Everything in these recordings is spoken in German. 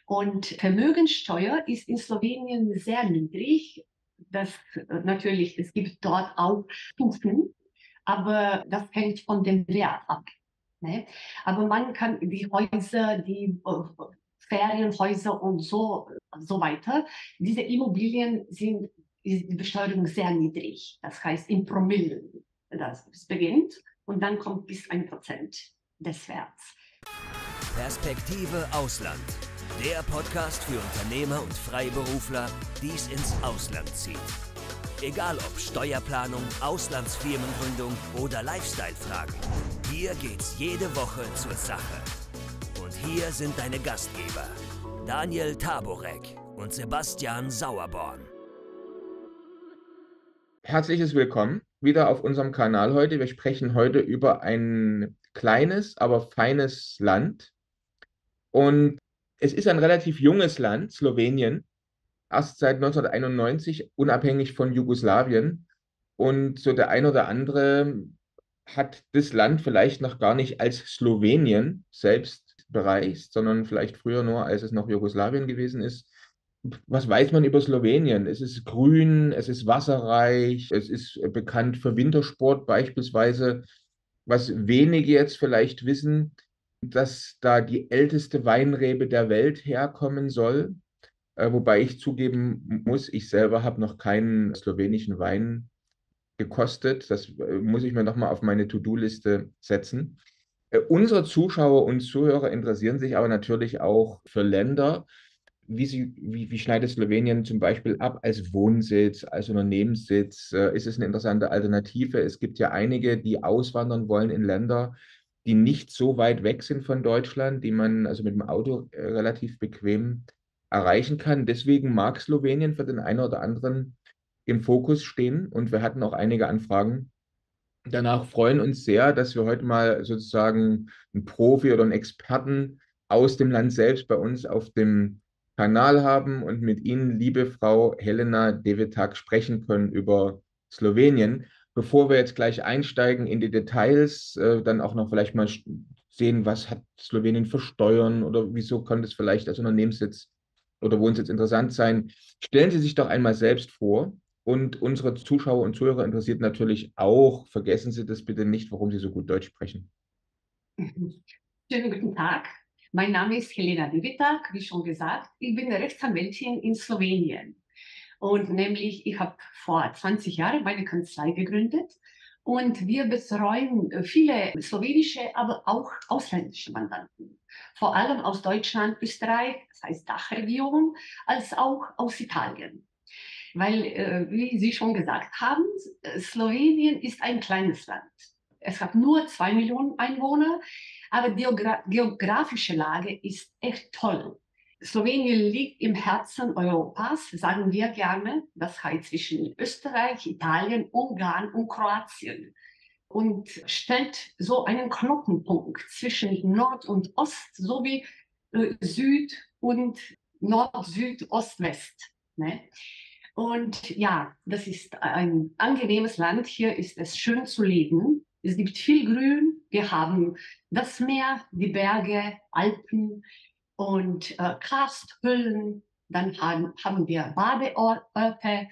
Und Vermögenssteuer ist in Slowenien sehr niedrig. Natürlich, es gibt dort auch Stufen, aber das hängt von dem Wert ab. Ne? Aber man kann die Häuser, die Ferienhäuser und so weiter, diese Immobilien ist die Besteuerung sehr niedrig. Das heißt in Promillen. Das beginnt und dann kommt bis 1% des Werts. Perspektive Ausland. Der Podcast für Unternehmer und Freiberufler, die es ins Ausland zieht. Egal ob Steuerplanung, Auslandsfirmengründung oder Lifestyle-Fragen. Hier geht's jede Woche zur Sache. Und hier sind deine Gastgeber, Daniel Taborek und Sebastian Sauerborn. Herzliches Willkommen wieder auf unserem Kanal heute. Wir sprechen heute über ein kleines, aber feines Land. Und es ist ein relativ junges Land, Slowenien, erst seit 1991 unabhängig von Jugoslawien. Und so der ein oder andere hat das Land vielleicht noch gar nicht als Slowenien selbst bereist, sondern vielleicht früher nur, als es noch Jugoslawien gewesen ist. Was weiß man über Slowenien? Es ist grün, es ist wasserreich, es ist bekannt für Wintersport beispielsweise. Was wenige jetzt vielleicht wissen, dass da die älteste Weinrebe der Welt herkommen soll. Wobei ich zugeben muss, ich selber habe noch keinen slowenischen Wein gekostet. Das muss ich mir nochmal auf meine To-Do-Liste setzen. Unsere Zuschauer und Zuhörer interessieren sich aber natürlich auch für Länder. Wie schneidet Slowenien zum Beispiel ab als Wohnsitz, als Unternehmenssitz? Ist es eine interessante Alternative? Es gibt ja einige, die auswandern wollen in Länder, die nicht so weit weg sind von Deutschland, die man also mit dem Auto relativ bequem erreichen kann. Deswegen mag Slowenien für den einen oder anderen im Fokus stehen und wir hatten auch einige Anfragen. Danach freuen uns sehr, dass wir heute mal sozusagen einen Profi oder einen Experten aus dem Land selbst bei uns auf dem Kanal haben und mit Ihnen, liebe Frau Helena Devetak, sprechen können über Slowenien. Bevor wir jetzt gleich einsteigen in die Details, dann auch noch vielleicht mal sehen, was hat Slowenien für Steuern oder wieso könnte es vielleicht als Unternehmenssitz oder Wohnsitz interessant sein. Stellen Sie sich doch einmal selbst vor. Und unsere Zuschauer und Zuhörer interessiert natürlich auch, vergessen Sie das bitte nicht, warum Sie so gut Deutsch sprechen. Schönen guten Tag. Mein Name ist Helena Devetak, wie schon gesagt. Ich bin Rechtsanwältin in Slowenien. Und nämlich, ich habe vor 20 Jahren meine Kanzlei gegründet und wir betreuen viele slowenische, aber auch ausländische Mandanten. Vor allem aus Deutschland, Österreich, das heißt Dachregion, als auch aus Italien. Weil, wie Sie schon gesagt haben, Slowenien ist ein kleines Land. Es hat nur 2 Millionen Einwohner, aber die geografische Lage ist echt toll. Slowenien liegt im Herzen Europas, sagen wir gerne. Das heißt zwischen Österreich, Italien, Ungarn und Kroatien. Und stellt so einen Knotenpunkt zwischen Nord und Ost sowie Süd und Nord, Süd, Ost, West. Ne? Und ja, das ist ein angenehmes Land. Hier ist es schön zu leben. Es gibt viel Grün. Wir haben das Meer, die Berge, Alpen und Karsthöhlen. Dann haben wir Badeorte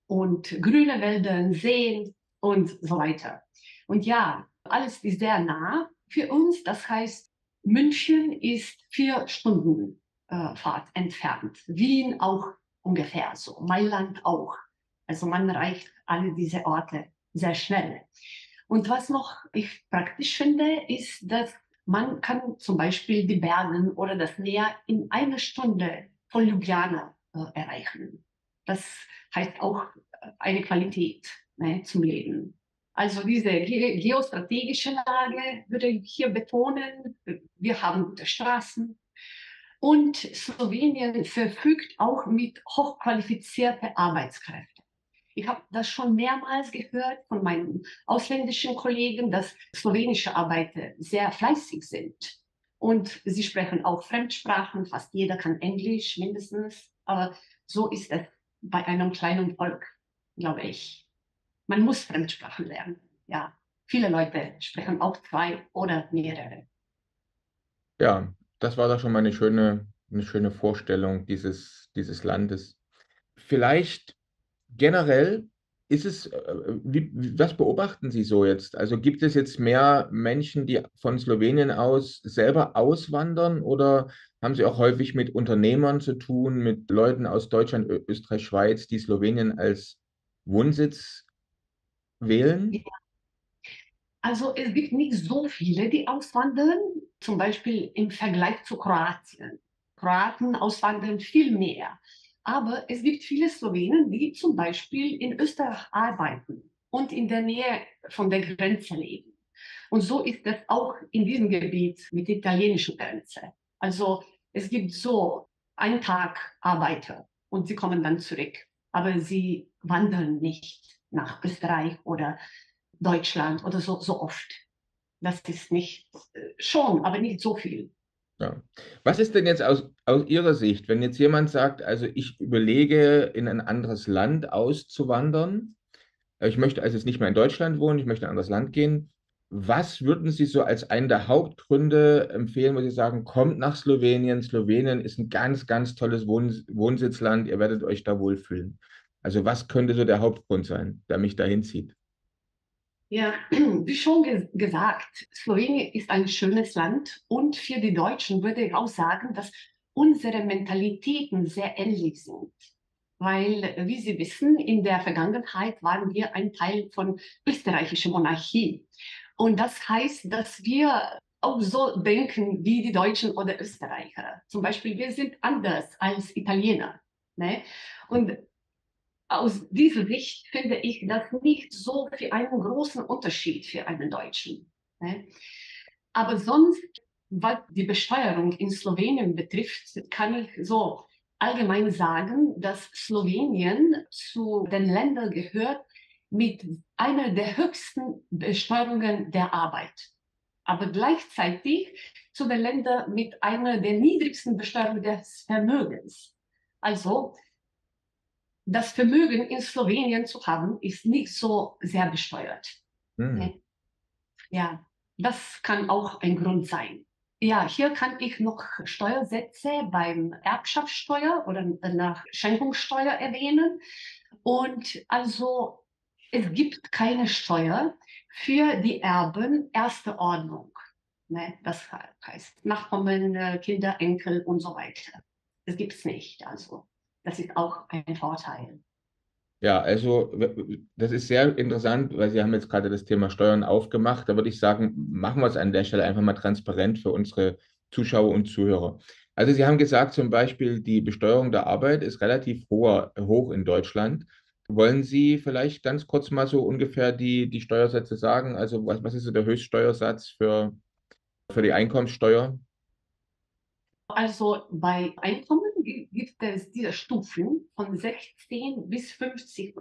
und grüne Wälder, Seen und so weiter. Und ja, alles ist sehr nah für uns. Das heißt, München ist 4 Stunden Fahrt entfernt. Wien auch ungefähr so. Mailand auch. Also man erreicht alle diese Orte sehr schnell. Und was noch ich praktisch finde, ist, dass man kann zum Beispiel die Berge oder das Meer in 1 Stunde von Ljubljana erreichen. Das heißt auch eine Qualität, ne, zum Leben. Also diese geostrategische Lage würde ich hier betonen. Wir haben gute Straßen. Und Slowenien verfügt auch mit hochqualifizierten Arbeitskräften. Ich habe das schon mehrmals gehört von meinen ausländischen Kollegen, dass slowenische Arbeiter sehr fleißig sind. Und sie sprechen auch Fremdsprachen. Fast jeder kann Englisch mindestens. Aber so ist es bei einem kleinen Volk, glaube ich. Man muss Fremdsprachen lernen. Ja, viele Leute sprechen auch 2 oder mehrere. Ja, das war doch schon mal eine schöne eine schöne Vorstellung dieses Landes. Vielleicht generell ist es, was beobachten Sie so jetzt? Also gibt es jetzt mehr Menschen, die von Slowenien aus selber auswandern oder haben Sie auch häufig mit Unternehmern zu tun, mit Leuten aus Deutschland, Österreich, Schweiz, die Slowenien als Wohnsitz wählen? Also es gibt nicht so viele, die auswandern, zum Beispiel im Vergleich zu Kroatien. Kroaten auswandern viel mehr. Aber es gibt viele Slowenen, die zum Beispiel in Österreich arbeiten und in der Nähe von der Grenze leben. Und so ist es auch in diesem Gebiet mit der italienischen Grenze. Also es gibt so einen Tag Arbeiter und sie kommen dann zurück. Aber sie wandern nicht nach Österreich oder Deutschland oder so oft. Das ist nicht, schon, aber nicht so viel. Ja. Was ist denn jetzt aus Ihrer Sicht, wenn jetzt jemand sagt, also ich überlege, in ein anderes Land auszuwandern, ich möchte also jetzt nicht mehr in Deutschland wohnen, ich möchte in ein anderes Land gehen, was würden Sie so als einen der Hauptgründe empfehlen, wo Sie sagen, kommt nach Slowenien, Slowenien ist ein ganz, ganz tolles Wohnsitzland, ihr werdet euch da wohlfühlen. Also was könnte so der Hauptgrund sein, der mich dahin zieht? Ja, wie schon gesagt, Slowenien ist ein schönes Land und für die Deutschen würde ich auch sagen, dass unsere Mentalitäten sehr ähnlich sind. Weil, wie Sie wissen, in der Vergangenheit waren wir ein Teil von österreichischer Monarchie. Und das heißt, dass wir auch so denken wie die Deutschen oder Österreicher. Zum Beispiel, wir sind anders als Italiener. Ne? Und aus dieser Sicht finde ich das nicht so für einen großen Unterschied für einen Deutschen. Ne? Aber sonst, was die Besteuerung in Slowenien betrifft, kann ich so allgemein sagen, dass Slowenien zu den Ländern gehört mit einer der höchsten Besteuerungen der Arbeit, aber gleichzeitig zu den Ländern mit einer der niedrigsten Besteuerungen des Vermögens. Also das Vermögen in Slowenien zu haben, ist nicht so sehr besteuert. Hm. Ja, das kann auch ein Grund sein. Ja, hier kann ich noch Steuersätze beim Erbschaftssteuer oder nach Schenkungssteuer erwähnen. Und also es gibt keine Steuer für die Erben erster Ordnung. Ne? Das heißt Nachkommen, Kinder, Enkel und so weiter. Das gibt es nicht. Also das ist auch ein Vorteil. Ja, also das ist sehr interessant, weil Sie haben jetzt gerade das Thema Steuern aufgemacht. Da würde ich sagen, machen wir es an der Stelle einfach mal transparent für unsere Zuschauer und Zuhörer. Also Sie haben gesagt, zum Beispiel die Besteuerung der Arbeit ist relativ hoch in Deutschland. Wollen Sie vielleicht ganz kurz mal so ungefähr die Steuersätze sagen? Also was ist so der Höchststeuersatz für die Einkommenssteuer? Also bei Einkommen gibt es diese Stufen von 16 bis 50%.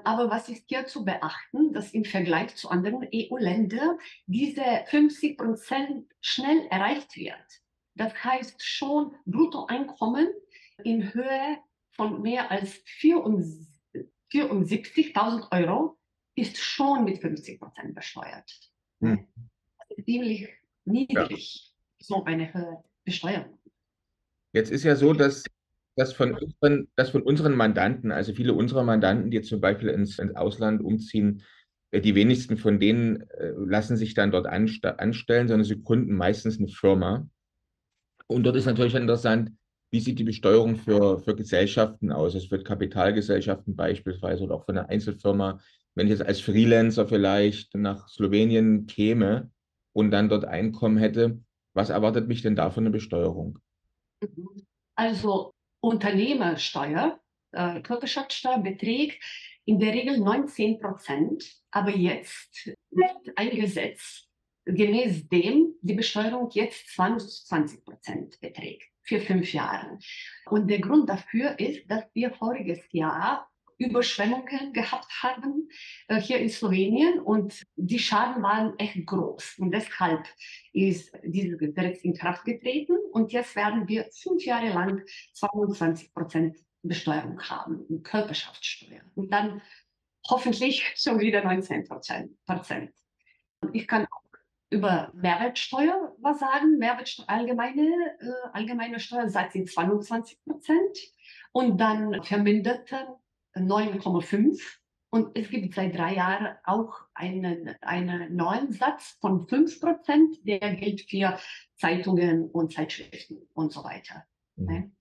Aber was ist hier zu beachten, dass im Vergleich zu anderen EU-Ländern diese 50% schnell erreicht wird. Das heißt schon Bruttoeinkommen in Höhe von mehr als 74.000 Euro ist schon mit 50% besteuert. Hm. Ne? Das ist ziemlich Ja. niedrig, so eine höhere Besteuerung. Jetzt ist ja so, dass von unseren Mandanten, also viele unserer Mandanten, die jetzt zum Beispiel ins Ausland umziehen, die wenigsten von denen lassen sich dann dort anstellen, sondern sie gründen meistens eine Firma. Und dort ist natürlich interessant, wie sieht die Besteuerung für Gesellschaften aus, also für Kapitalgesellschaften beispielsweise oder auch für eine Einzelfirma. Wenn ich jetzt als Freelancer vielleicht nach Slowenien käme und dann dort Einkommen hätte, was erwartet mich denn da für eine Besteuerung? Mhm. Also Unternehmersteuer, Körperschaftsteuer beträgt in der Regel 19%, aber jetzt wird ein Gesetz, gemäß dem die Besteuerung jetzt 20% beträgt für 5 Jahre. Und der Grund dafür ist, dass wir voriges Jahr Überschwemmungen gehabt haben hier in Slowenien und die Schaden waren echt groß. Und deshalb ist dieses Gesetz in Kraft getreten und jetzt werden wir 5 Jahre lang 22% Besteuerung haben, Körperschaftssteuer. Und dann hoffentlich schon wieder 19%. Und ich kann über Mehrwertsteuer was sagen. Mehrwertsteuer, allgemeine Steuersatz sind 22% und dann verminderte 9,5%. Und es gibt seit 3 Jahren auch einen neuen Satz von 5%, der gilt für Zeitungen und Zeitschriften und so weiter. Mhm. Ne?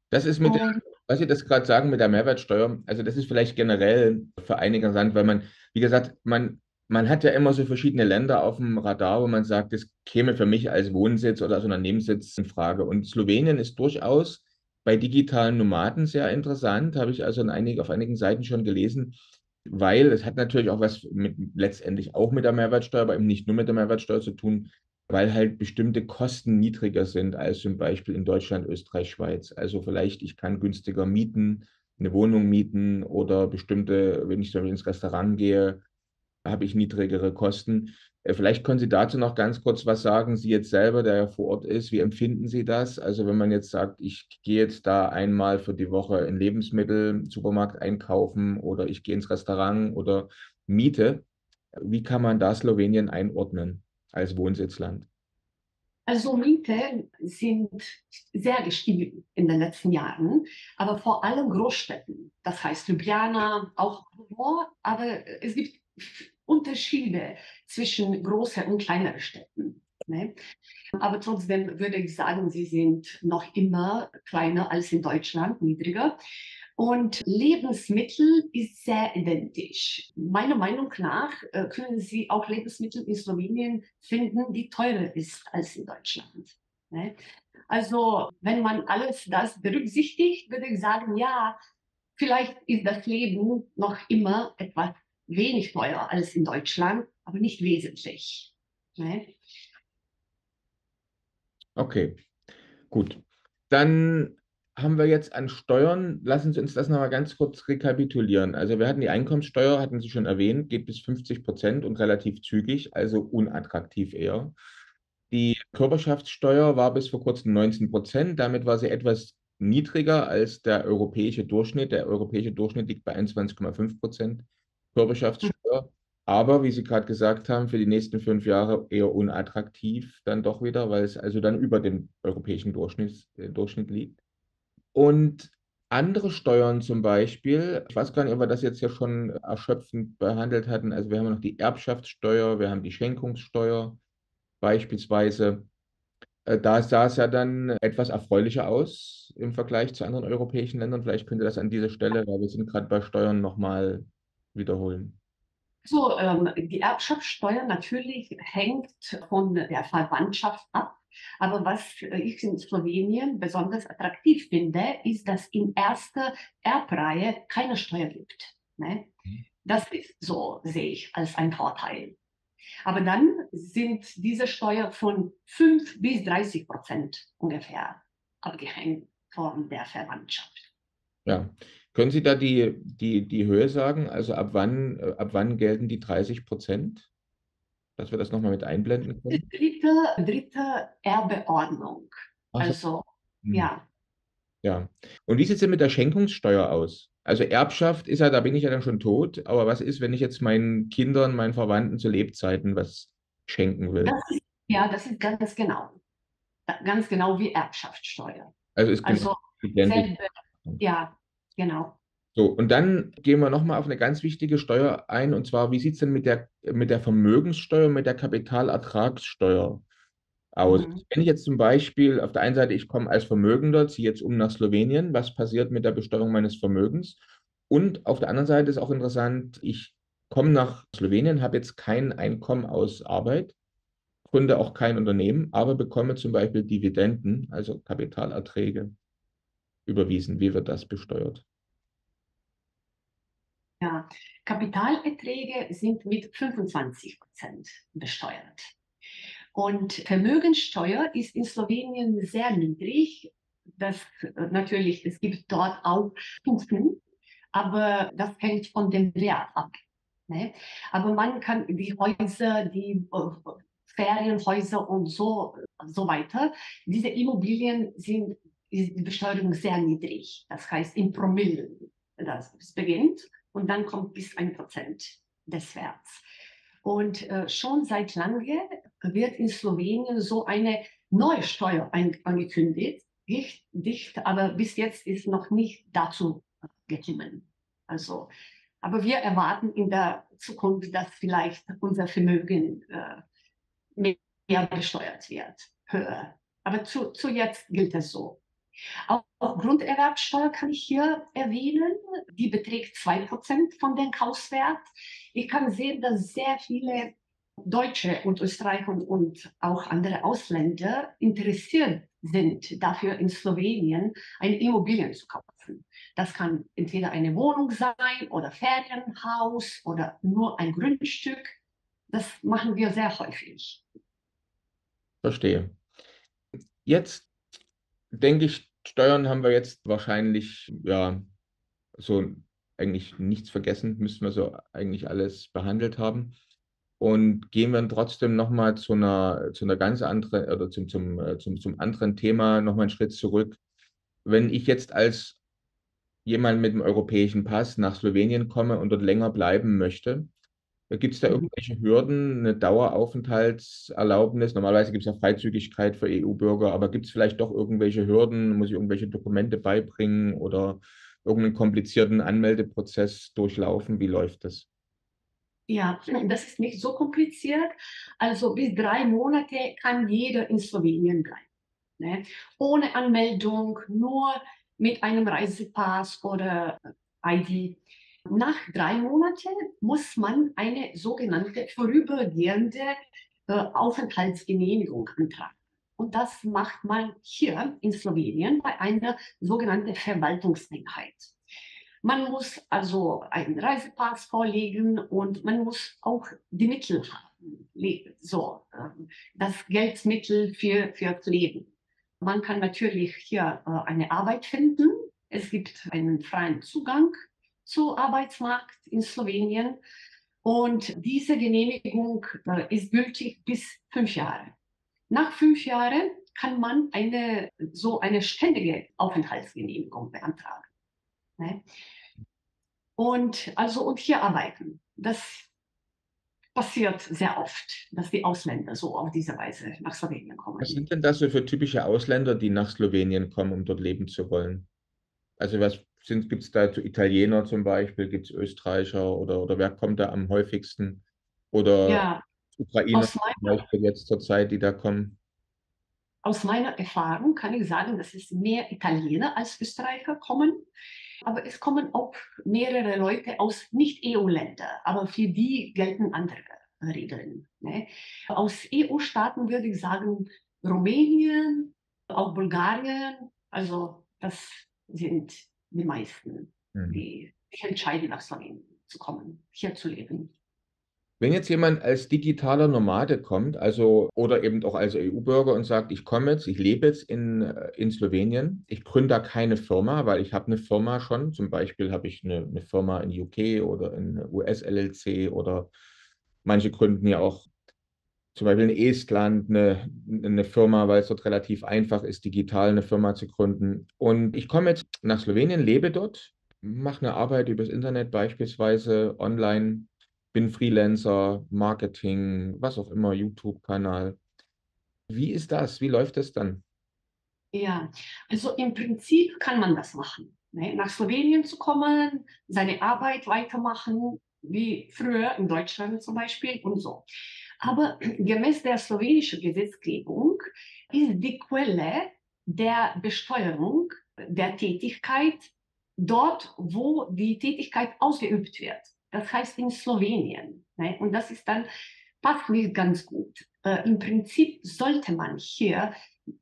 Das ist Und was Sie das gerade sagen mit der Mehrwertsteuer, also das ist vielleicht generell für einige interessant, weil man, wie gesagt, man hat ja immer so verschiedene Länder auf dem Radar, wo man sagt, das käme für mich als Wohnsitz oder als Unternehmenssitz in Frage. Und Slowenien ist durchaus bei digitalen Nomaden sehr interessant, habe ich also auf einigen Seiten schon gelesen, weil es hat natürlich auch was letztendlich auch mit der Mehrwertsteuer, aber eben nicht nur mit der Mehrwertsteuer zu tun, weil halt bestimmte Kosten niedriger sind als zum Beispiel in Deutschland, Österreich, Schweiz. Also vielleicht ich kann günstiger mieten, eine Wohnung mieten oder bestimmte, wenn ich zum Beispiel ins Restaurant gehe, habe ich niedrigere Kosten. Vielleicht können Sie dazu noch ganz kurz was sagen, Sie jetzt selber, der ja vor Ort ist, wie empfinden Sie das? Also wenn man jetzt sagt, ich gehe jetzt da einmal für die Woche in Lebensmittel, im Supermarkt einkaufen oder ich gehe ins Restaurant oder miete, wie kann man da Slowenien einordnen als Wohnsitzland? also Mieten sind sehr gestiegen in den letzten Jahren, aber vor allem Großstädten. Das heißt Ljubljana, auch Brno, aber es gibt Unterschiede zwischen großen und kleineren Städten. Ne? Aber trotzdem würde ich sagen, sie sind noch immer kleiner als in Deutschland, niedriger. Und Lebensmittel ist sehr identisch. Meiner Meinung nach können Sie auch Lebensmittel in Slowenien finden, die teurer ist als in Deutschland. Ne? Also wenn man alles das berücksichtigt, würde ich sagen, ja, vielleicht ist das Leben noch immer etwas wenig teurer als in Deutschland, aber nicht wesentlich. Ne? Okay, gut. Dann haben wir jetzt an Steuern, lassen Sie uns das nochmal ganz kurz rekapitulieren. Also wir hatten die Einkommenssteuer, hatten Sie schon erwähnt, geht bis 50% und relativ zügig, also unattraktiv eher. Die Körperschaftssteuer war bis vor kurzem 19%, damit war sie etwas niedriger als der europäische Durchschnitt. Der europäische Durchschnitt liegt bei 21,5% Körperschaftssteuer. Aber wie Sie gerade gesagt haben, für die nächsten 5 Jahre eher unattraktiv dann doch wieder, weil es also dann über dem europäischen Durchschnitt liegt. Und andere Steuern zum Beispiel, ich weiß gar nicht, ob wir das jetzt ja schon erschöpfend behandelt hatten. Also wir haben noch die Erbschaftssteuer, wir haben die Schenkungssteuer beispielsweise. Da sah es ja dann etwas erfreulicher aus im Vergleich zu anderen europäischen Ländern. Vielleicht könnte das an dieser Stelle, weil wir sind gerade bei Steuern, nochmal wiederholen. So, die Erbschaftssteuer natürlich hängt von der Verwandtschaft ab. Aber was ich in Slowenien besonders attraktiv finde, ist, dass in erster Erbreihe keine Steuer gibt. Ne? Das ist so, sehe ich als ein Vorteil. Aber dann sind diese Steuer von 5 bis 30% ungefähr abgehängt von der Verwandtschaft. Ja. Können Sie da die Höhe sagen? Also ab wann gelten die 30%? Dass wir das nochmal mit einblenden können? Dritte Erbeordnung. Ach so. Also, Hm. ja. Ja. Und wie sieht es denn mit der Schenkungssteuer aus? Also Erbschaft ist ja, da bin ich ja dann schon tot, aber was ist, wenn ich jetzt meinen Kindern, meinen Verwandten zu Lebzeiten was schenken will? Das ist ganz genau. Ganz genau wie Erbschaftssteuer. Also ist genau Also identisch. selbe, ja, genau. So, und dann gehen wir nochmal auf eine ganz wichtige Steuer ein, und zwar, wie sieht es denn mit der Vermögenssteuer, mit der Kapitalertragssteuer aus? Mhm. Wenn ich jetzt zum Beispiel auf der einen Seite, ich komme als Vermögender, ziehe jetzt um nach Slowenien, was passiert mit der Besteuerung meines Vermögens? Und auf der anderen Seite ist auch interessant, ich komme nach Slowenien, habe jetzt kein Einkommen aus Arbeit, gründe auch kein Unternehmen, aber bekomme zum Beispiel Dividenden, also Kapitalerträge überwiesen. Wie wird das besteuert? Ja. Kapitalerträge sind mit 25% besteuert. Und Vermögenssteuer ist in Slowenien sehr niedrig. Das natürlich, es gibt dort auch Stufen, aber das hängt von dem Wert ab. Ne? Aber man kann die Häuser, die Ferienhäuser und so weiter, diese Immobilien ist die Besteuerung sehr niedrig. Das heißt in Promillen. Das beginnt und dann kommt bis 1% des Werts. Und schon seit langem wird in Slowenien so eine neue Steuer angekündigt, dicht, aber bis jetzt ist noch nicht dazu gekommen. Also, aber wir erwarten in der Zukunft, dass vielleicht unser Vermögen mehr besteuert wird, höher. Aber zu jetzt gilt es so. Auch Grunderwerbsteuer kann ich hier erwähnen. Die beträgt 2% von dem Kaufwert. Ich kann sehen, dass sehr viele Deutsche und Österreicher und auch andere Ausländer interessiert sind, dafür in Slowenien eine Immobilie zu kaufen. Das kann entweder eine Wohnung sein oder Ferienhaus oder nur ein Grundstück. Das machen wir sehr häufig. Verstehe. Jetzt denke ich, Steuern haben wir jetzt wahrscheinlich, ja, so eigentlich nichts vergessen, müssten wir so eigentlich alles behandelt haben. Und gehen wir trotzdem nochmal zu einer ganz anderen oder zum anderen Thema nochmal einen Schritt zurück. Wenn ich jetzt als jemand mit dem europäischen Pass nach Slowenien komme und dort länger bleiben möchte, gibt es da Mhm. irgendwelche Hürden, eine Daueraufenthaltserlaubnis? Normalerweise gibt es ja Freizügigkeit für EU-Bürger, aber gibt es vielleicht doch irgendwelche Hürden? Muss ich irgendwelche Dokumente beibringen oder irgendeinen komplizierten Anmeldeprozess durchlaufen? Wie läuft das? Ja, das ist nicht so kompliziert. Also bis 3 Monate kann jeder in Slowenien bleiben. Ne? Ohne Anmeldung, nur mit einem Reisepass oder ID. Nach 3 Monaten muss man eine sogenannte vorübergehende Aufenthaltsgenehmigung antragen. Und das macht man hier in Slowenien bei einer sogenannten Verwaltungseinheit. Man muss also einen Reisepass vorlegen und man muss auch die Mittel haben, so, das Geldmittel fürs Leben. Man kann natürlich hier eine Arbeit finden. Es gibt einen freien Zugang zum Arbeitsmarkt in Slowenien und diese Genehmigung ist gültig bis 5 Jahre. Nach 5 Jahren kann man so eine ständige Aufenthaltsgenehmigung beantragen. Ne? Und hier arbeiten. Das passiert sehr oft, dass die Ausländer so auf diese Weise nach Slowenien Was kommen. sind denn das so für typische Ausländer, die nach Slowenien kommen, um dort leben zu wollen? Also gibt es da Italiener zum Beispiel, gibt es Österreicher oder wer kommt da am häufigsten? Oder Ja, Ukrainer aus zum meiner, Beispiel jetzt zur Zeit, die da kommen? aus meiner Erfahrung kann ich sagen, dass es mehr Italiener als Österreicher kommen. Aber es kommen auch mehrere Leute aus Nicht-EU-Ländern. Aber für die gelten andere Regeln. Ne? Aus EU-Staaten würde ich sagen Rumänien, auch Bulgarien. Also das sind die meisten, Mhm. die sich entscheiden, nach Slowenien zu kommen, hier zu leben. Wenn jetzt jemand als digitaler Nomade kommt, also oder eben auch als EU-Bürger und sagt, ich komme jetzt, ich lebe jetzt in Slowenien, ich gründe da keine Firma, weil ich habe eine Firma schon, zum Beispiel habe ich eine Firma in UK oder in US-LLC oder manche gründen ja auch zum Beispiel in Estland eine Firma, weil es dort relativ einfach ist, digital eine Firma zu gründen. Und ich komme jetzt nach Slowenien, lebe dort, mache eine Arbeit übers Internet beispielsweise online, bin Freelancer, Marketing, was auch immer, YouTube-Kanal. Wie ist das? Wie läuft das dann? Ja, also im Prinzip kann man das machen. Ne? Nach Slowenien zu kommen, seine Arbeit weitermachen, wie früher in Deutschland zum Beispiel und so. Aber gemäß der slowenischen Gesetzgebung ist die Quelle der Besteuerung der Tätigkeit dort, wo die Tätigkeit ausgeübt wird. Das heißt in Slowenien. Ne? Und das ist dann passt nicht ganz gut. Im Prinzip sollte man hier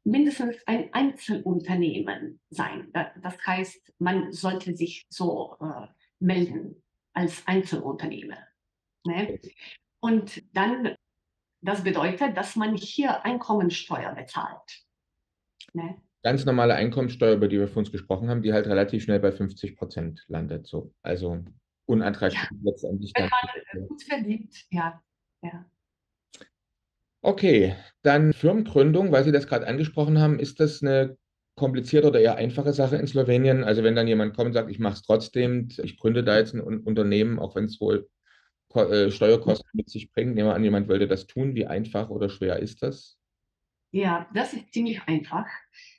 mindestens ein Einzelunternehmen sein. Das heißt, man sollte sich so melden als Einzelunternehmer. Ne? Und dann, das bedeutet, dass man hier Einkommensteuer bezahlt. Ne? Ganz normale Einkommensteuer, über die wir vorhin gesprochen haben, die halt relativ schnell bei 50% landet. So. Also Ja, unattraktiv letztendlich wenn dann. man gut verdient, ja. Ja. Okay, dann Firmengründung, weil Sie das gerade angesprochen haben, ist das eine komplizierte oder eher einfache Sache in Slowenien? Also wenn dann jemand kommt und sagt, ich mache es trotzdem, ich gründe da jetzt ein Unternehmen, auch wenn es wohl Steuerkosten mit sich bringt? Nehmen wir an, jemand wollte das tun. Wie einfach oder schwer ist das? Ja, das ist ziemlich einfach.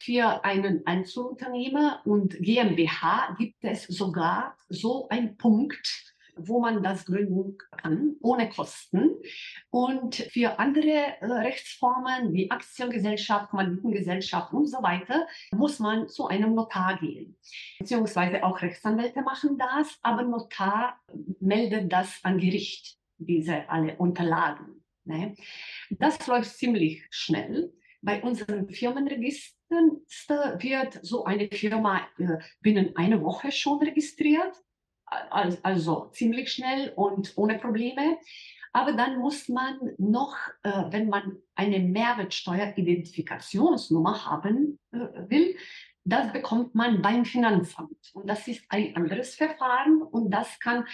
Für einen Einzelunternehmer und GmbH gibt es sogar so einen Punkt, wo man das gründen kann, ohne Kosten. Und für andere Rechtsformen wie Aktiengesellschaft, Kommanditengesellschaft und so weiter, muss man zu einem Notar gehen. Beziehungsweise auch Rechtsanwälte machen das, aber Notar meldet das an Gericht, diese alle Unterlagen. Ne? Das läuft ziemlich schnell. Bei unseren Firmenregistern wird so eine Firma binnen einer Woche schon registriert, also ziemlich schnell und ohne Probleme. Aber dann muss man noch, wenn man eine Mehrwertsteueridentifikationsnummer haben will, das bekommt man beim Finanzamt. Und das ist ein anderes Verfahren und das kann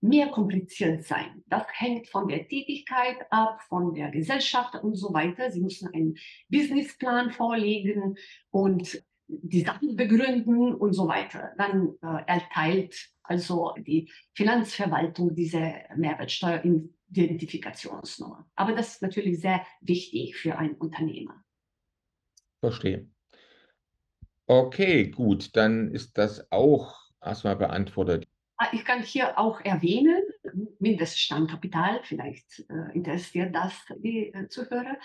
mehr kompliziert sein. Das hängt von der Tätigkeit ab, von der Gesellschaft und so weiter. Sie müssen einen Businessplan vorlegen und die Sachen begründen und so weiter. Dann erteilt also die Finanzverwaltung diese Mehrwertsteueridentifikationsnummer. Aber das ist natürlich sehr wichtig für einen Unternehmer. Verstehe. Okay, gut, dann ist das auch erstmal beantwortet. Ich kann hier auch erwähnen, Mindeststammkapital, vielleicht interessiert das die Zuhörer.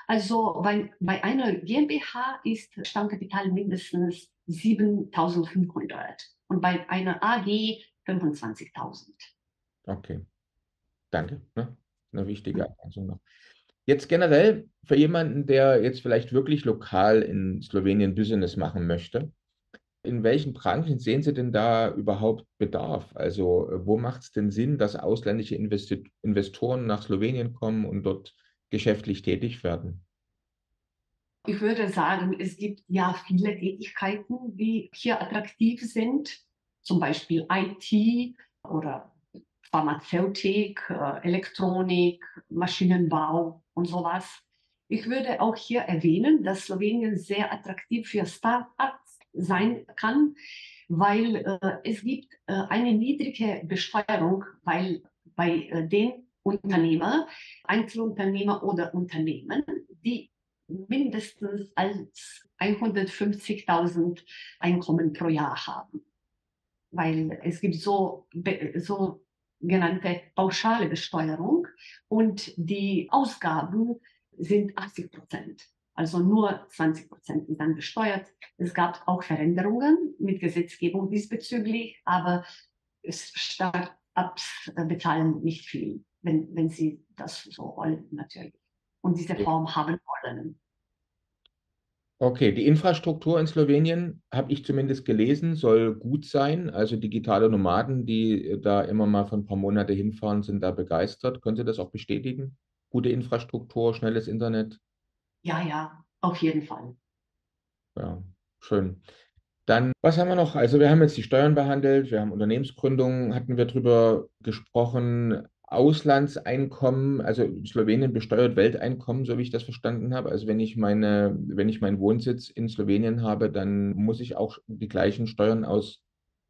Also bei einer GmbH ist Stammkapital mindestens 7.500 und bei einer AG 25.000. Okay, danke. Ne? Eine wichtige Ergänzung noch. Jetzt generell für jemanden, der jetzt vielleicht wirklich lokal in Slowenien Business machen möchte, in welchen Branchen sehen Sie denn da überhaupt Bedarf? Also wo macht es denn Sinn, dass ausländische Investoren nach Slowenien kommen und dort geschäftlich tätig werden? Ich würde sagen, es gibt ja viele Tätigkeiten, die hier attraktiv sind, zum Beispiel IT oder Pharmazeutik, Elektronik, Maschinenbau und sowas. Ich würde auch hier erwähnen, dass Slowenien sehr attraktiv für Start-ups sein kann, weil es gibt eine niedrige Besteuerung, weil bei den Unternehmer, Einzelunternehmer oder Unternehmen, die mindestens als 150.000 Einkommen pro Jahr haben. Weil es gibt so genannte pauschale Besteuerung und die Ausgaben sind 80%. Also nur 20% sind dann besteuert. Es gab auch Veränderungen mit Gesetzgebung diesbezüglich, aber Start-ups bezahlen nicht viel, wenn sie das so wollen, natürlich. Und diese Form haben wollen. Okay, die Infrastruktur in Slowenien, habe ich zumindest gelesen, soll gut sein. Also digitale Nomaden, die da immer mal für ein paar Monate hinfahren, sind da begeistert. Können Sie das auch bestätigen? Gute Infrastruktur, schnelles Internet? Ja, ja, auf jeden Fall. Ja, schön. Dann, was haben wir noch? Also wir haben jetzt die Steuern behandelt, wir haben Unternehmensgründung, hatten wir drüber gesprochen, Auslandseinkommen, also Slowenien besteuert Welteinkommen, so wie ich das verstanden habe. Also wenn ich meinen Wohnsitz in Slowenien habe, dann muss ich auch die gleichen Steuern auf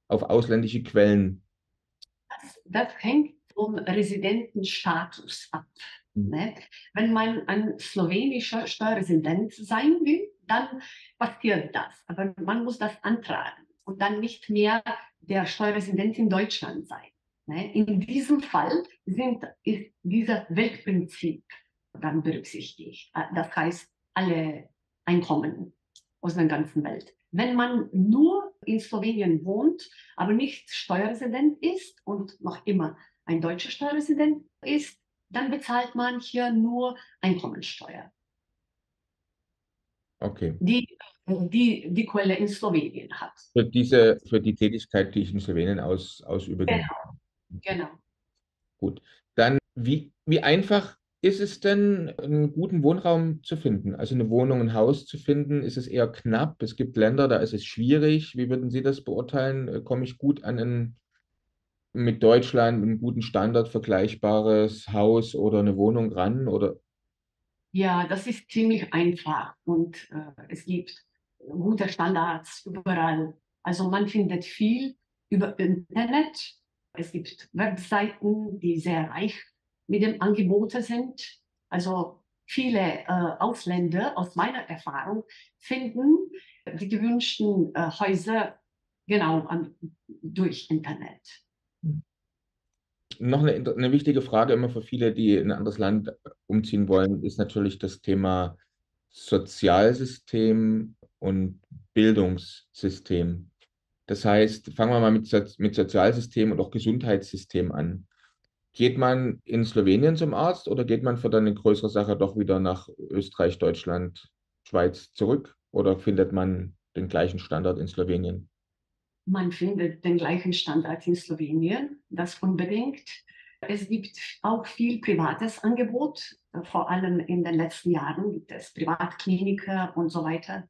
ausländische Quellen. Das hängt vom Residentenstatus ab. Ne? Wenn man ein slowenischer Steuerresident sein will, dann passiert das. Aber man muss das antragen und dann nicht mehr der Steuerresident in Deutschland sein. Ne? In diesem Fall ist dieses Weltprinzip dann berücksichtigt. Das heißt, alle Einkommen aus der ganzen Welt. Wenn man nur in Slowenien wohnt, aber nicht Steuerresident ist und noch immer ein deutscher Steuerresident ist, dann bezahlt man hier nur Einkommensteuer, Okay. die Quelle in Slowenien hat. Für die Tätigkeit, die ich in Slowenien ausübe. Genau, Okay. genau. Gut. Dann, wie einfach ist es denn, einen guten Wohnraum zu finden? Also eine Wohnung, ein Haus zu finden, ist es eher knapp? Es gibt Länder, da ist es schwierig. Wie würden Sie das beurteilen? Komme ich gut an mit Deutschland einen guten Standard vergleichbares Haus oder eine Wohnung ran? Oder Ja, das ist ziemlich einfach und es gibt gute Standards überall. Also man findet viel über Internet. Es gibt Webseiten, die sehr reich mit dem Angebote sind. Also viele Ausländer aus meiner Erfahrung finden die gewünschten Häuser genau durch Internet. Noch eine wichtige Frage immer für viele, die in ein anderes Land umziehen wollen, ist natürlich das Thema Sozialsystem und Bildungssystem. Das heißt, fangen wir mal mit Sozialsystem und auch Gesundheitssystem an. Geht man in Slowenien zum Arzt oder geht man für dann eine größere Sache doch wieder nach Österreich, Deutschland, Schweiz zurück? Oder findet man den gleichen Standard in Slowenien? Man findet den gleichen Standard in Slowenien, das unbedingt. Es gibt auch viel privates Angebot, vor allem in den letzten Jahren gibt es Privatkliniken und so weiter.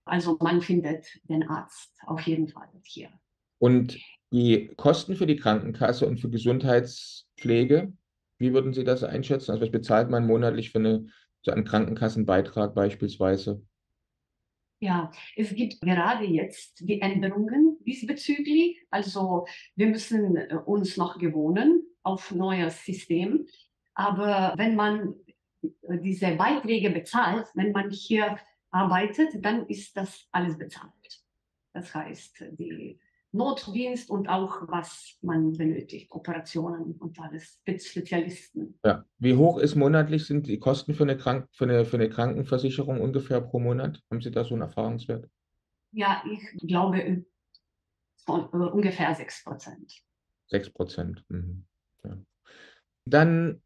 Also man findet den Arzt auf jeden Fall hier. Und die Kosten für die Krankenkasse und für Gesundheitspflege, wie würden Sie das einschätzen? Also was bezahlt man monatlich für so einen Krankenkassenbeitrag beispielsweise? Ja, es gibt gerade jetzt die Änderungen diesbezüglich. Also wir müssen uns noch gewöhnen auf neues System. Aber wenn man diese Beiträge bezahlt, wenn man hier arbeitet, dann ist das alles bezahlt. Das heißt, die Notdienst und auch was man benötigt, Operationen und alles mit Spezialisten. Ja. Wie hoch sind die Kosten für für eine Krankenversicherung ungefähr pro Monat? Haben Sie da so einen Erfahrungswert? Ja, ich glaube von ungefähr 6%. 6%. Mhm. Ja. Dann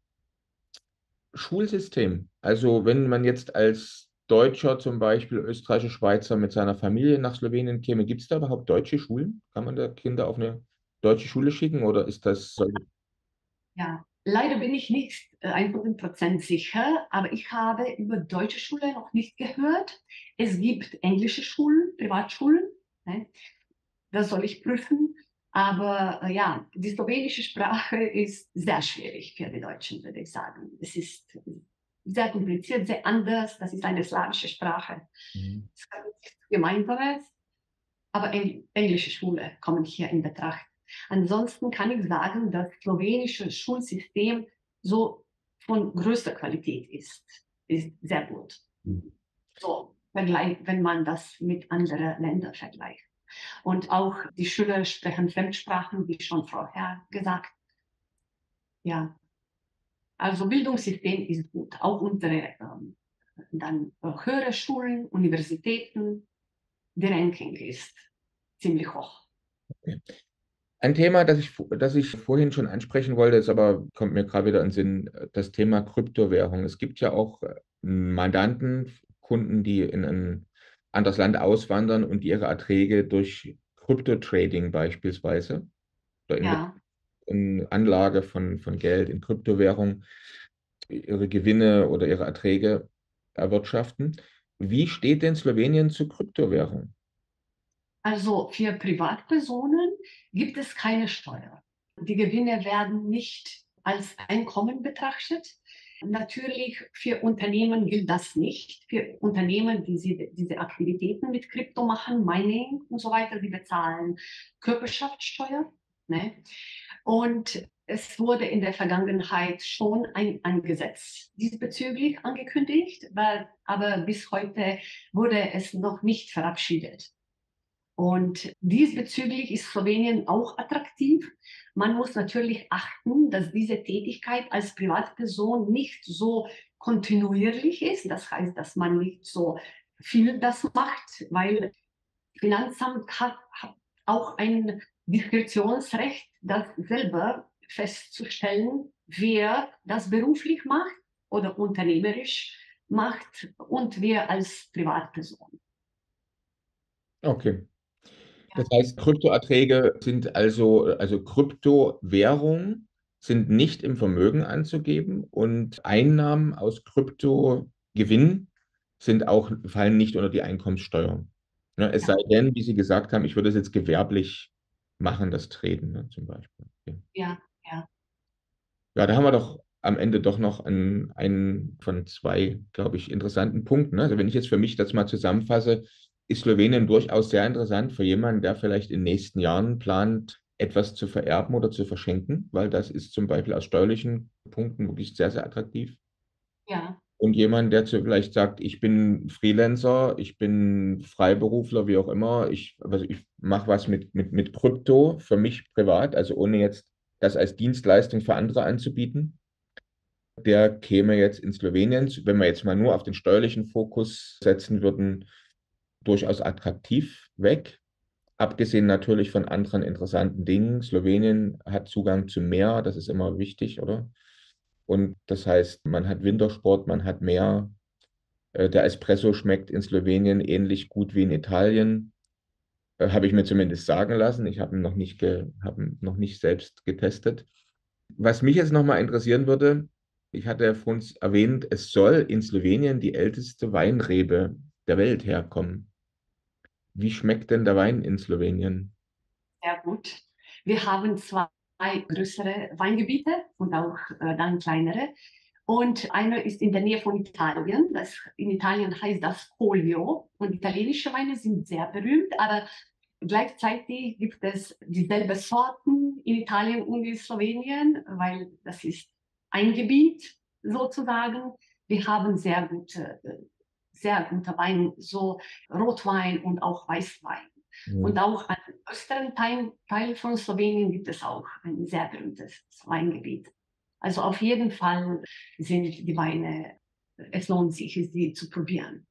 Schulsystem. Also wenn man jetzt als Deutscher zum Beispiel Österreicher, Schweizer mit seiner Familie nach Slowenien käme, gibt es da überhaupt deutsche Schulen? Kann man da Kinder auf eine deutsche Schule schicken oder ist das so? Ja, leider bin ich nicht 100% sicher, aber ich habe über deutsche Schulen noch nicht gehört. Es gibt englische Schulen, Privatschulen, ne? Das soll ich prüfen. Aber ja, die slowenische Sprache ist sehr schwierig für die Deutschen, würde ich sagen. Es ist sehr kompliziert, sehr anders. Das ist eine slawische Sprache. Mhm. Es hat nichts Gemeinsames, aber englische Schule kommen hier in Betracht. Ansonsten kann ich sagen, das slowenische Schulsystem so von größter Qualität ist sehr gut. Mhm. So, wenn man das mit anderen Ländern vergleicht. Und auch die Schüler sprechen Fremdsprachen, wie schon vorher gesagt. Ja, also Bildungssystem ist gut. Auch unsere dann höhere Schulen, Universitäten, die Ranking ist ziemlich hoch. Okay. Ein Thema, das ich vorhin schon ansprechen wollte, ist aber, kommt mir gerade wieder in den Sinn, das Thema Kryptowährung. Es gibt ja auch Mandanten, Kunden, die in ein anderes Land auswandern und ihre Erträge durch Kryptotrading beispielsweise oder Ja, in Anlage von Geld in Kryptowährung ihre Gewinne oder ihre Erträge erwirtschaften. Wie steht denn Slowenien zu Kryptowährung? also für Privatpersonen gibt es keine Steuer. Die Gewinne werden nicht als Einkommen betrachtet. Natürlich für Unternehmen gilt das nicht. Für Unternehmen, die diese Aktivitäten mit Krypto machen, Mining und so weiter, die bezahlen Körperschaftssteuer. Ne? Und es wurde in der Vergangenheit schon ein Gesetz diesbezüglich angekündigt, aber bis heute wurde es noch nicht verabschiedet. Und diesbezüglich ist Slowenien auch attraktiv. Man muss natürlich achten, dass diese Tätigkeit als Privatperson nicht so kontinuierlich ist. Das heißt, dass man nicht so viel das macht, weil Finanzamt hat auch ein Diskretionsrecht, das selber festzustellen, wer das beruflich macht oder unternehmerisch macht und wer als Privatperson. Okay. Das heißt, Kryptoerträge sind also Kryptowährungen sind nicht im Vermögen anzugeben und Einnahmen aus Kryptogewinn fallen nicht unter die Einkommenssteuer. Ne, es sei Ja, denn, wie Sie gesagt haben, ich würde es jetzt gewerblich machen, das Traden, ne, zum Beispiel. Okay. ja, ja. Ja, da haben wir doch am Ende doch noch einen von zwei, glaube ich, interessanten Punkten. Ne? Also wenn ich jetzt für mich das mal zusammenfasse, ist Slowenien durchaus sehr interessant für jemanden, der vielleicht in den nächsten Jahren plant, etwas zu vererben oder zu verschenken, weil das ist zum Beispiel aus steuerlichen Punkten wirklich sehr, sehr attraktiv. Ja. Und jemand, der vielleicht sagt, ich bin Freelancer, ich bin Freiberufler, wie auch immer, ich mache was mit Krypto für mich privat, also ohne jetzt das als Dienstleistung für andere anzubieten, der käme jetzt in Slowenien, wenn wir jetzt mal nur auf den steuerlichen Fokus setzen würden, durchaus attraktiv weg. Abgesehen natürlich von anderen interessanten Dingen. Slowenien hat Zugang zum Meer, das ist immer wichtig, oder? Und das heißt, man hat Wintersport, man hat Meer. Der Espresso schmeckt in Slowenien ähnlich gut wie in Italien. Habe ich mir zumindest sagen lassen. Ich habe ihn hab ihn noch nicht selbst getestet. Was mich jetzt nochmal interessieren würde, ich hatte ja vorhin erwähnt, es soll in Slowenien die älteste Weinrebe der Welt herkommen. Wie schmeckt denn der Wein in Slowenien? Sehr gut. Wir haben zwei größere Weingebiete und auch dann kleinere. Und einer ist in der Nähe von Italien. In Italien heißt das Collio. Und italienische Weine sind sehr berühmt, aber gleichzeitig gibt es dieselben Sorten in Italien und in Slowenien, weil das ist ein Gebiet sozusagen. Wir haben sehr gute Wein, so Rotwein und auch Weißwein. Und Mhm. auch am österen Teil von Slowenien gibt es auch ein sehr berühmtes Weingebiet. Also auf jeden Fall sind die Weine, es lohnt sich, sie zu probieren.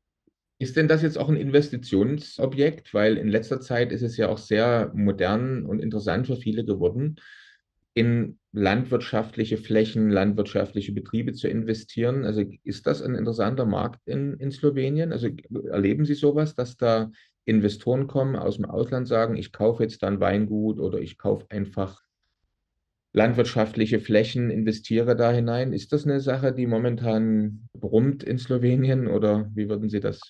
Ist denn das jetzt auch ein Investitionsobjekt? Weil in letzter Zeit ist es ja auch sehr modern und interessant für viele geworden, in landwirtschaftliche Flächen, landwirtschaftliche Betriebe zu investieren. Also ist das ein interessanter Markt in Slowenien? Also erleben Sie sowas, dass da Investoren kommen aus dem Ausland, sagen, ich kaufe jetzt dann Weingut oder ich kaufe einfach landwirtschaftliche Flächen, investiere da hinein? Ist das eine Sache, die momentan brummt in Slowenien oder wie würden Sie das?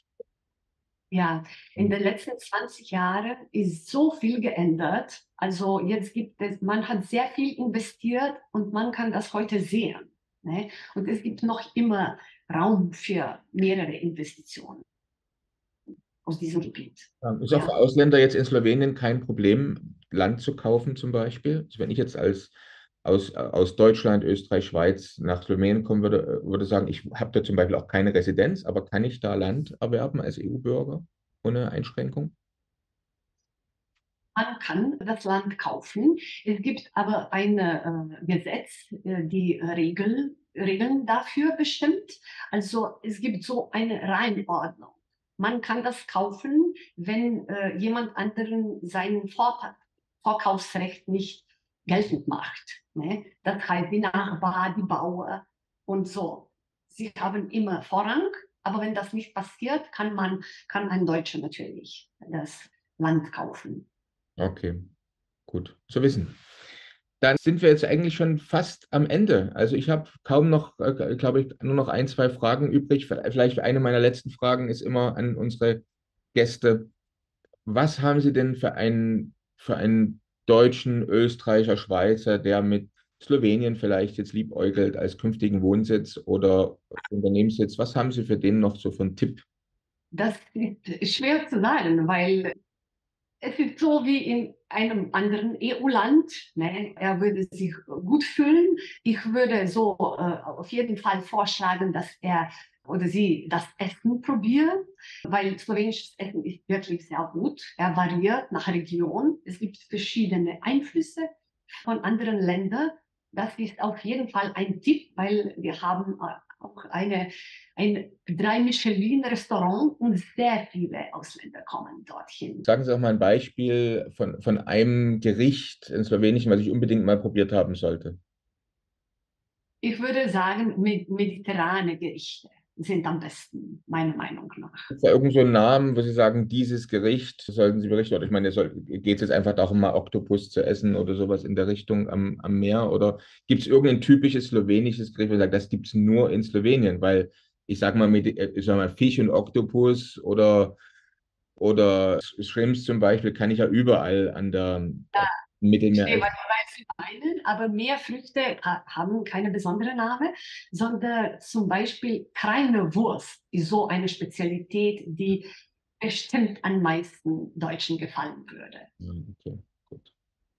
Ja, in den letzten 20 Jahren ist so viel geändert. Also jetzt man hat sehr viel investiert und man kann das heute sehen. Ne? Und es gibt noch immer Raum für mehrere Investitionen aus diesem Gebiet. Ist auch für Ja. Ausländer jetzt in Slowenien kein Problem, Land zu kaufen zum Beispiel? Also wenn ich jetzt aus Deutschland, Österreich, Schweiz nach Slowenien kommen würde, würde sagen, ich habe da zum Beispiel auch keine Residenz, aber kann ich da Land erwerben als EU-Bürger ohne Einschränkung? Man kann das Land kaufen. Es gibt aber ein Gesetz, die Regeln dafür bestimmt. Also es gibt so eine Reinordnung. Man kann das kaufen, wenn jemand anderen sein Vorkaufsrecht nicht geltend macht. Ne? Das heißt, die Nachbar, die Bauer und so. Sie haben immer Vorrang, aber wenn das nicht passiert, kann ein Deutscher natürlich das Land kaufen. Okay, gut zu wissen. Dann sind wir jetzt eigentlich schon fast am Ende. Also ich habe kaum noch, glaube ich, nur noch ein, zwei Fragen übrig. Vielleicht eine meiner letzten Fragen ist immer an unsere Gäste. Was haben Sie denn für einen Deutschen, Österreicher, Schweizer, der mit Slowenien vielleicht jetzt liebäugelt als künftigen Wohnsitz oder Unternehmenssitz? Was haben Sie für den noch so für einen Tipp? Das ist schwer zu sagen, weil es ist so wie in einem anderen EU-Land. Ne? Er würde sich gut fühlen. Ich würde so auf jeden Fall vorschlagen, dass er oder sie das Essen probieren, weil slowenisches Essen ist wirklich sehr gut. Er variiert nach Region. Es gibt verschiedene Einflüsse von anderen Ländern. Das ist auf jeden Fall ein Tipp, weil wir haben auch ein 3-Michelin-Restaurant und sehr viele Ausländer kommen dorthin. Sagen Sie auch mal ein Beispiel von einem Gericht in Slowenien, was ich unbedingt mal probiert haben sollte. Ich würde sagen, mediterrane Gerichte sind am besten, meiner Meinung nach. Ist da irgend so ein Namen, wo Sie sagen, dieses Gericht sollten Sie berichten? Oder ich meine, geht es jetzt einfach darum, mal Oktopus zu essen oder sowas in der Richtung am Meer? Oder gibt es irgendein typisches slowenisches Gericht, wo Sie sagen, das gibt es nur in Slowenien? Weil ich sag mal, Fisch und Oktopus oder Shrimps zum Beispiel kann ich ja überall an der Ich Mittelmeer verstehe, essen. was Sie meinen, aber Meerfrüchte haben keine besondere Name, sondern zum Beispiel kleine Wurst ist so eine Spezialität, die bestimmt am meisten Deutschen gefallen würde. Okay, gut.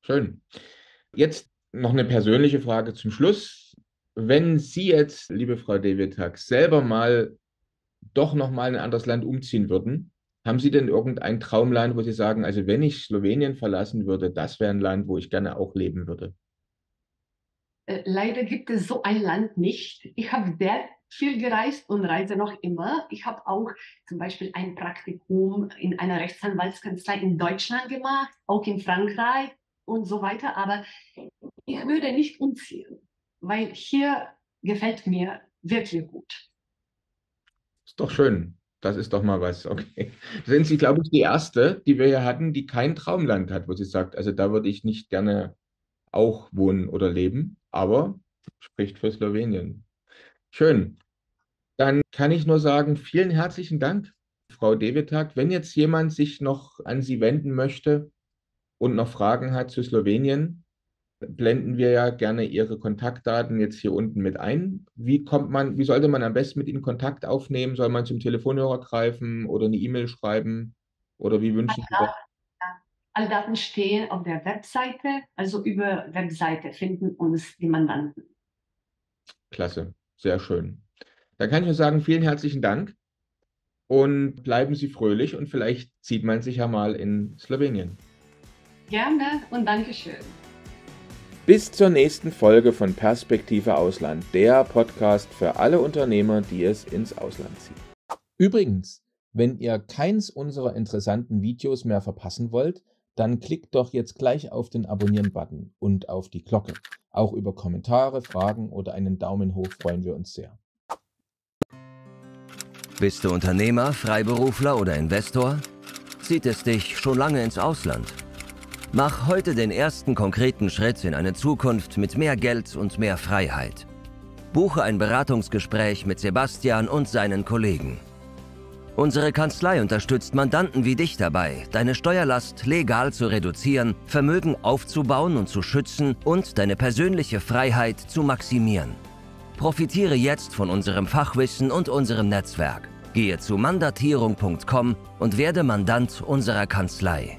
Schön. Jetzt noch eine persönliche Frage zum Schluss. Wenn Sie jetzt, liebe Frau Devetak, selber mal doch nochmal in ein anderes Land umziehen würden, haben Sie denn irgendein Traumland, wo Sie sagen, also wenn ich Slowenien verlassen würde, das wäre ein Land, wo ich gerne auch leben würde? Leider gibt es so ein Land nicht. Ich habe sehr viel gereist und reise noch immer. Ich habe auch zum Beispiel ein Praktikum in einer Rechtsanwaltskanzlei in Deutschland gemacht, auch in Frankreich und so weiter. Aber ich würde nicht umziehen, weil hier gefällt mir wirklich gut. Ist doch schön. Das ist doch mal was. Okay. Sind Sie, glaube ich, die Erste, die wir hier hatten, die kein Traumland hat, wo sie sagt, also da würde ich nicht gerne auch wohnen oder leben, aber spricht für Slowenien. Schön. Dann kann ich nur sagen, vielen herzlichen Dank, Frau Devetak. Wenn jetzt jemand sich noch an Sie wenden möchte und noch Fragen hat zu Slowenien, blenden wir ja gerne Ihre Kontaktdaten jetzt hier unten mit ein. Wie sollte man am besten mit Ihnen Kontakt aufnehmen? Soll man zum Telefonhörer greifen oder eine E-Mail schreiben? Oder wie wünschen Sie das? Alle Daten stehen auf der Webseite, also über Webseite finden uns die Mandanten. Klasse, sehr schön. Dann kann ich nur sagen, vielen herzlichen Dank und bleiben Sie fröhlich und vielleicht sieht man sich ja mal in Slowenien. Gerne und Dankeschön. Bis zur nächsten Folge von Perspektive Ausland, der Podcast für alle Unternehmer, die es ins Ausland ziehen. Übrigens, wenn ihr keins unserer interessanten Videos mehr verpassen wollt, dann klickt doch jetzt gleich auf den Abonnieren-Button und auf die Glocke. Auch über Kommentare, Fragen oder einen Daumen hoch freuen wir uns sehr. Bist du Unternehmer, Freiberufler oder Investor? Zieht es dich schon lange ins Ausland? Mach heute den ersten konkreten Schritt in eine Zukunft mit mehr Geld und mehr Freiheit. Buche ein Beratungsgespräch mit Sebastian und seinen Kollegen. Unsere Kanzlei unterstützt Mandanten wie dich dabei, deine Steuerlast legal zu reduzieren, Vermögen aufzubauen und zu schützen und deine persönliche Freiheit zu maximieren. Profitiere jetzt von unserem Fachwissen und unserem Netzwerk. Gehe zu mandatierung.com und werde Mandant unserer Kanzlei.